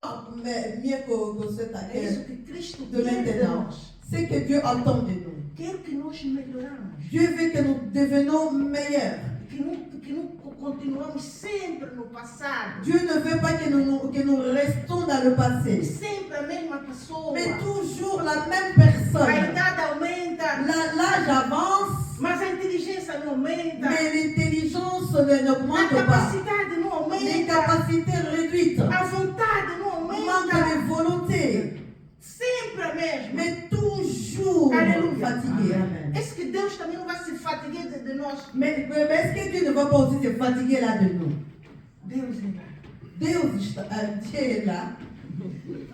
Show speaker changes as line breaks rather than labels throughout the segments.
mieux que cette
É isso que Cristo
de
quer de
maintenant.
nós.
C'est que Dieu attend de nous.
Quer que nós melhoramos.
Dieu veut que nous devenions meilleurs.
Que não continuamos sempre no passado.
Dieu ne veut pas que nous restons dans le passé.
Sempre a mesma pessoa.
Mais toujours la même
A
personne.
idade aumenta.
L'âge avance,
Mas a inteligência não aumenta.
mais l'intelligence
A
n'augmente pas.
capacidade não
Les
aumenta.
capacités réduites.
A vontade não
Manque
aumenta.
de volonté.
Sempre a mesma.
Mais toujours
Aleluia.
fatigué. Amen.
Est-ce que Deus também não vai se fatiguer de nós?
Mais est-ce que Dieu ne va pas aussi se fatiguer là de nous?
Deus é lá.
Dieu est là.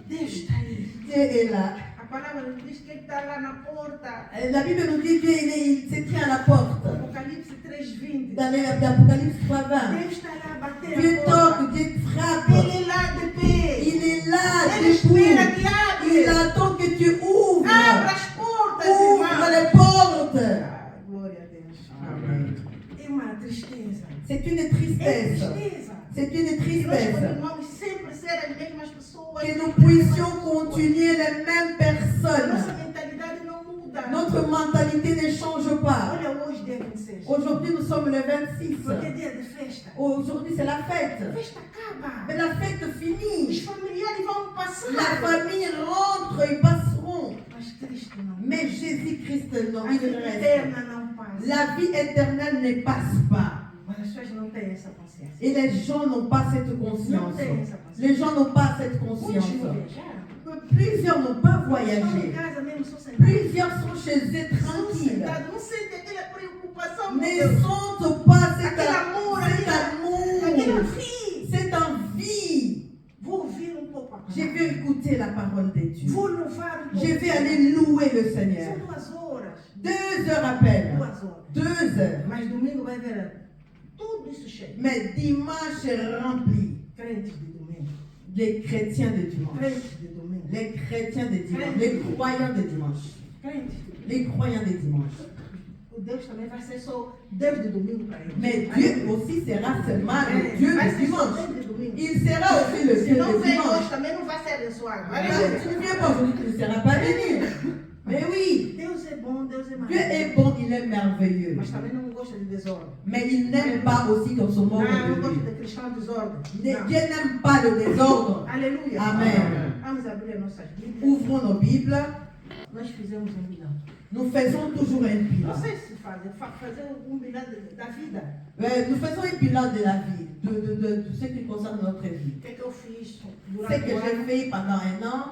Deus está aí.
Dieu est là.
A palavra nos diz que Ele está lá na porta.
La Bible nous dit que Dieu se tient à la porte.
Apocalipse 3:20.
Dans l'Apocalypse 3:20.
Deus está lá a bater
Dieu
a porta.
toque, Dieu frappe.
Ele é lá de pé.
Il est là,
Ele espera
debout.
que abre.
Il attend que tu ouvres.
Abra as portas,
Ouvre
irmão.
les portes.
Ah, glória a Deus.
Amen.
É uma tristeza.
C'est une
É
tristesse.
tristeza.
C'est une
Que nós
tristesse.
continuamos sempre a ser as mesmas pessoas.
Que nous puissions continuer les mêmes
A
personnes.
nossa mentalidade não muda.
Notre mentalité ne change pas.
Olha hoje, dia 26.
Aujourd'hui, nous sommes le 26.
Porque é dia de festa.
Aujourd'hui, c'est la
A
fête.
festa acaba.
Mais la fête
Os
finit.
familiares vão passar.
La famille rentre, ils passeront.
Mas Cristo não.
Mais Jésus-Christ, non,
A
il
vida
reste.
eterna não passa.
La vie éternelle ne passe pas.
Mas as pessoas não têm essa consciência.
Et les gens n'ont pas cette
Não
conscience.
têm essa consciência.
Les gens n'ont pas cette
Muitos
conscience.
não viajaram.
Plusieurs n'ont pas
Estão em
voyagé.
casa mesmo, só sentados.
Plusieurs sont chez eux
São
tranquilles.
sentados. Não sentem aquela preocupação. com
Ne
Deus.
sentent pas cet
Aquele amor,
cet
aquela
amour,
vie.
cette envie.
Vou ouvir um pouco a
Je
palavra.
vais écouter la parole de Dieu.
Vou louvar um pouco.
Je vais aller louer le Seigneur.
São 2 horas.
2 heures à peine.
2 horas.
2 heures.
Mas domingo vai ver tudo isso cheio.
Mais dimanche est rempli.
Crentes de domingo.
Les chrétiens de dimanche.
Crentes de domingo.
Les chrétiens de dimanche. Les croyants de dimanche.
Crentes de domingo.
Les croyants de dimanche.
O Deus também vai ser só Deus de domingo para eles.
Mais Dieu aussi sera seulement le Dieu
vai
de
ser só
dimanche.
Deus de domingo.
Il sera aussi le
Se
Dieu
não
de
vem hoje
dimanche.
também não vai ser abençoado.
Là, tu ne viens pas aujourd'hui, tu ne seras pas venu. Mais oui,
Deus é bom, Deus é
Dieu
maravilhoso.
est bon, il est merveilleux.
Mas também não gosta de desordem.
Mais il n'aime pas aussi qu'on se moque
Não
de
gosta
lui.
de cristão desordem.
Dieu
Não.
n'aime pas le désordre.
Aleluia.
Amen.
Vamos abrir as nossas Bíblias.
Ouvrons nos Bibles.
Nós fizemos um bilhão.
Nous faisons toujours un bilan.
Não sei se fazem. Fazer um bilhão da vida.
Nous faisons un bilan de la vie, de ce qui concerne notre vie.
O que é que eu fiz
Ce
durante
que
o
j'ai
ano,
fait pendant un an,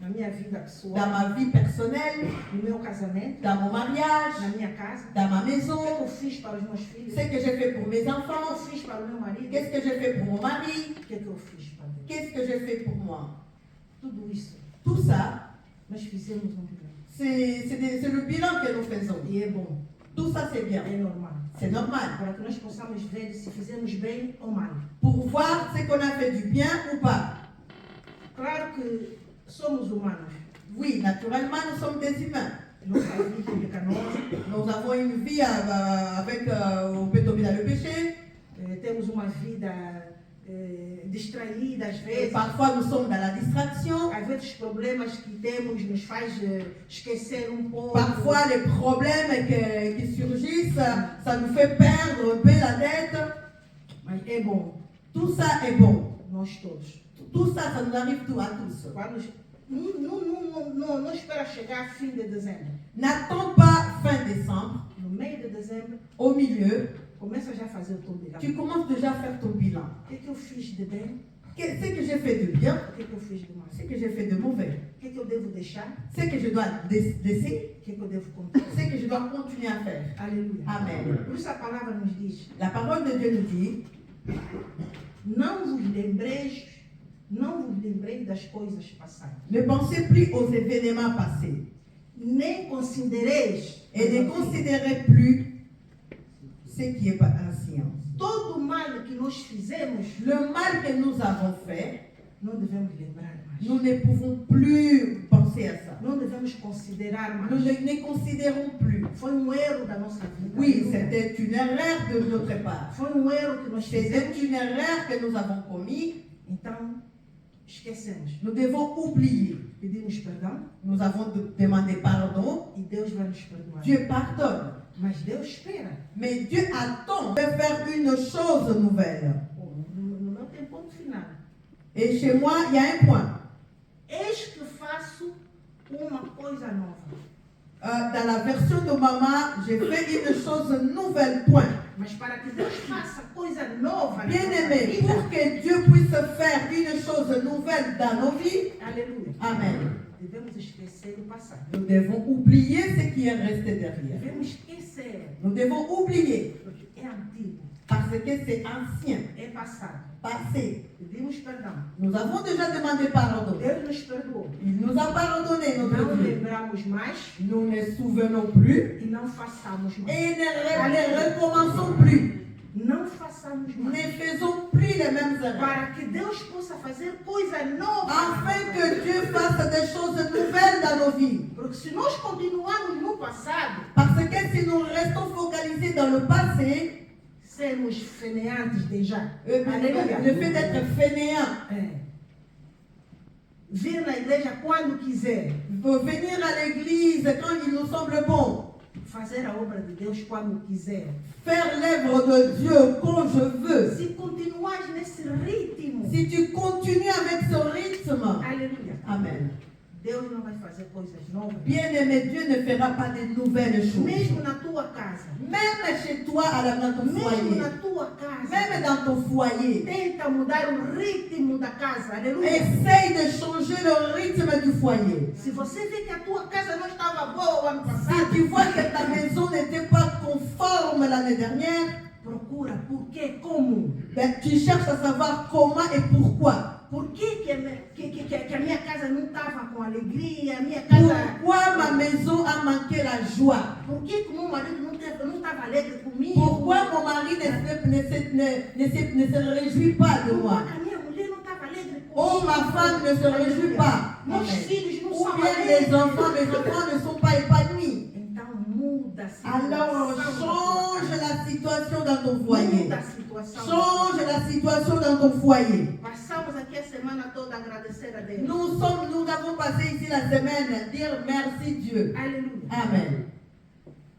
na minha vida pessoal,
dans ma vie personnelle,
no meu casamento,
dans mon mariage,
na minha casa.
dans ma
O que é que
maison,
eu fiz para os meus filhos?
ce que j'ai fait pour mes
O que
enfants,
eu fiz para o meu marido?
qu'est-ce que j'ai fait pour mon mari,
O que é que eu fiz para Deus?
qu'est-ce que j'ai fait pour moi.
Tudo isso,
Tout ça,
nós fizemos um bilhão.
c'est le bilan que nous faisons.
E é bom,
Tout ça, c'est bien.
é normal.
C'est normal.
Para que nós possamos ver se fizemos bem ou mal.
Pour voir ce qu'on a fait du bien ou pas.
Claro que somos humanos.
Oui, naturellement, nous sommes des humains.
Nossa vida é pecaminosa.
Nous avons une vie avec, on peut tomber dans le péché.
Temos uma vida distraída às
Et
vezes.
parfois, nous sommes dans la distraction.
Às vezes os problemas que temos nos faz esquecer um pouco.
Parfois, les problèmes qui surgissent, ça nous fait perdre un peu la tête.
Mas é bom,
Tout ça est bon.
nós todos.
Tout ça, ça nous arrive tout à tous.
Quando, não espera chegar fim de dezembro.
N'attends pas fin décembre.
No meio de dezembro,
Au milieu,
começa já a fazer o teu bilhão.
tu commences déjà à faire ton bilan.
O que é que eu fiz de bem?
Ce que j'ai fait de bien,
O que é que eu fiz de mal?
ce que j'ai fait de mauvais,
O que é que eu devo deixar?
ce que je dois laisser,
O que é que eu devo contar?
ce que je dois continuer à faire.
Aleluia.
Amen.
Por isso a palavra nos diz:
La parole de Dieu nous dit,
não vos lembrei das coisas passadas.
ne pensez plus aux événements passés
Nem considereis
et ne considérez plus ce qui est ancien.
todo o mal que nós fizemos,
Le mal que nous avons fait,
não devemos lembrar mais.
nous ne pouvons plus penser à ça.
Não devemos considerar mais.
Nous ne considérons plus.
Foi erro da nossa vida.
Oui, c'était une erreur de notre part.
Foi erro que nós
C'était
fizemos.
une erreur que nous avons commise.
Então, esquecemos.
Nous devons oublier.
Pedimos perdão
Nous avons demandé pardon.
e Deus vai nos perdoar.
Dieu pardonne.
Mas Deus espera.
Mais Dieu attend de faire une chose nouvelle.
No meu tem ponto final.
Et chez moi, il y a un point.
Eis que faço uma coisa nova.
Dans la version de maman, j'ai fait une chose nouvelle, point.
Mas para que Deus faça coisa nova na
Bien
nossa
aimé,
vida,
pour que Dieu puisse faire une chose nouvelle dans nos vies,
aleluia,
Amen,
devemos esquecer o passado.
nous devons oublier ce qui est resté derrière.
Devemos esquecer,
Nous devons oublier,
porque é antigo,
parce que c'est ancien,
é passado.
passé.
Pedimos perdão.
Nous avons déjà demandé pardon.
Deus nos perdoou.
Il nous a pardonné
Não
notre Dieu.
lembramos mais
Nous ne souvenons plus
e não façamos mais.
et ne recommençons plus.
Não façamos
Ne
mais.
faisons plus les mêmes erreurs.
Para que Deus possa fazer coisa nova.
Afin que Dieu fasse des choses nouvelles dans nos vies.
Porque se nós continuarmos no passado,
Parce que si nous restons focalisés dans le passé,
sermos fainéantes déjà.
le fait d'être fainéant,
Vir na igreja quando quiser.
venir à l'église quand il nous semble bon,
Fazer a obra de Deus quando quiser.
faire l'œuvre de Dieu quand je veux.
Se continuares nesse ritmo,
Si tu continues avec ce rythme,
aleluia,
Amen.
Deus não vai fazer coisas novas.
Bien-aimé, Dieu ne fera pas de nouvelles choses.
Mesmo na tua casa,
Même chez toi, dans ton
mesmo
foyer,
na tua casa,
même dans ton foyer,
tenta mudar o ritmo da casa, aleluia.
essaye de changer le rythme du foyer.
Se você vê que a tua casa não estava boa o ano
Si
passado,
tu vois que ta maison n'était pas conforme l'année dernière,
procura por quê, como.
ben, tu cherches à savoir comment et pourquoi.
Por que a minha casa não estava com alegria, a minha casa...
Pourquoi ma maison a manqué la joie?
Por que o meu marido não estava alegre comigo?
Pourquoi mon mari ne se réjouit pas de moi?
A minha mulher não estava alegre comigo?
Oh, ma femme ne se réjouit pas.
Meus
Amen.
filhos não
Ou
são
bien
alegres.
mes enfants ne sont pas épanouis.
Então muda a
Alors
situação.
change la situation dans ton foyer.
Muda a situação.
Change la situation dans ton foyer.
Passamos aqui a semana toda a agradecer a Deus.
Nous avons passé ici la semaine à dire merci Dieu.
Aleluia.
Amen.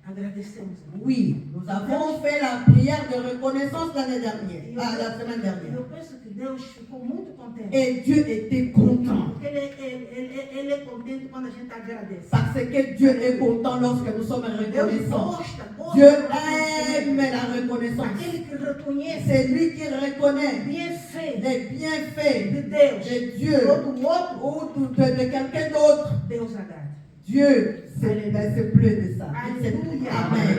Agradecemos.
Oui, nous avons fait la prière de reconnaissance l'année dernière, la semaine
Eu
dernière.
penso que Deus ficou muito contente.
Et Dieu était content.
Porque ele é contente quando a gente agradece.
Parce que Dieu est content lorsque nous sommes
Deus
reconnaissants.
gosta.
Dieu aime la reconnaissance.
Aquele que reconhece
C'est lui qui reconnaît
bien fait
les bienfaits
de Deus
de Dieu
ou do outro,
ou de quelqu'un d'autre.
Deus agrada.
Dieu se plaît de ça. Il se plaît.
Alléluia.
Amen.